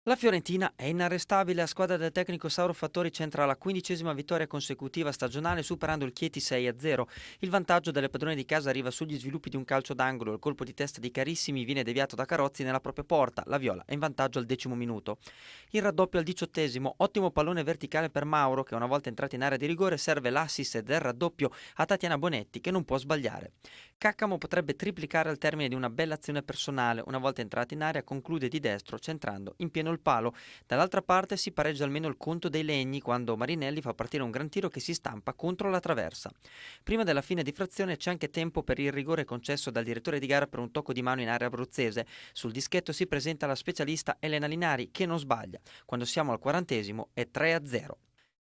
La Fiorentina è inarrestabile, la squadra del tecnico Sauro Fattori centra la 15ª vittoria consecutiva stagionale superando il Chieti 6-0. Il vantaggio delle padrone di casa arriva sugli sviluppi di un calcio d'angolo, il colpo di testa di Carissimi viene deviato da Carozzi nella propria porta, la Viola è in vantaggio al 10° minuto. Il raddoppio al 18°, ottimo pallone verticale per Mauro che una volta entrato in area di rigore serve l'assist del raddoppio a Tatiana Bonetti che non può sbagliare. Caccamo potrebbe triplicare al termine di una bella azione personale, una volta entrata in area conclude di destro centrando in pieno il palo. Dall'altra parte si pareggia almeno il conto dei legni quando Marinelli fa partire un gran tiro che si stampa contro la traversa. Prima della fine di frazione c'è anche tempo per il rigore concesso dal direttore di gara per un tocco di mano in area abruzzese. Sul dischetto si presenta la specialista Elena Linari che non sbaglia. Quando siamo al 40° è 3-0.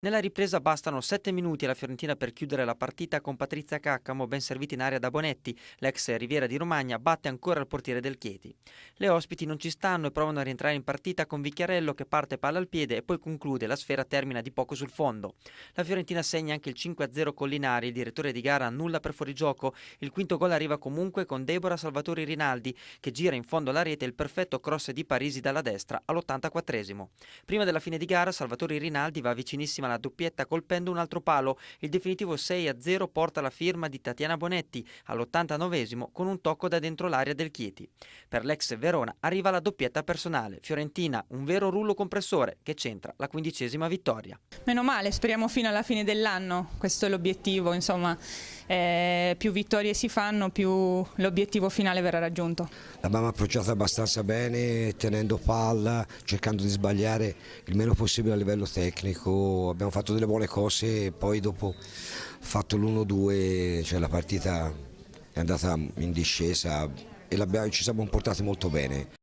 Nella ripresa bastano 7 minuti alla Fiorentina per chiudere la partita con Patrizia Caccamo ben servita in area da Bonetti. L'ex Riviera di Romagna batte ancora il portiere del Chieti. Le ospiti non ci stanno e provano a rientrare in partita con Vicchiarello che parte palla al piede e poi conclude, la sfera termina di poco sul fondo. La Fiorentina segna anche il 5-0 con Linari, il direttore di gara annulla per fuorigioco. Il quinto gol arriva comunque con Deborah Salvatori Rinaldi che gira in fondo alla rete il perfetto cross di Parisi dalla destra all'84°. Prima della fine di gara Salvatori Rinaldi va vicinissima alla doppietta colpendo un altro palo. Il definitivo 6-0 porta la firma di Tatiana Bonetti all'89° con un tocco da dentro l'area del Chieti. Per l'ex Verona arriva la doppietta personale. Fiorentina, un vero rullo compressore che centra la 15ª vittoria. Meno male, speriamo fino alla fine dell'anno, questo è l'obiettivo, insomma, più vittorie si fanno, più l'obiettivo finale verrà raggiunto. L'abbiamo approcciata abbastanza bene, tenendo palla, cercando di sbagliare il meno possibile a livello tecnico, abbiamo fatto delle buone cose e poi dopo fatto l'1-2, cioè la partita è andata in discesa e ci siamo comportati molto bene.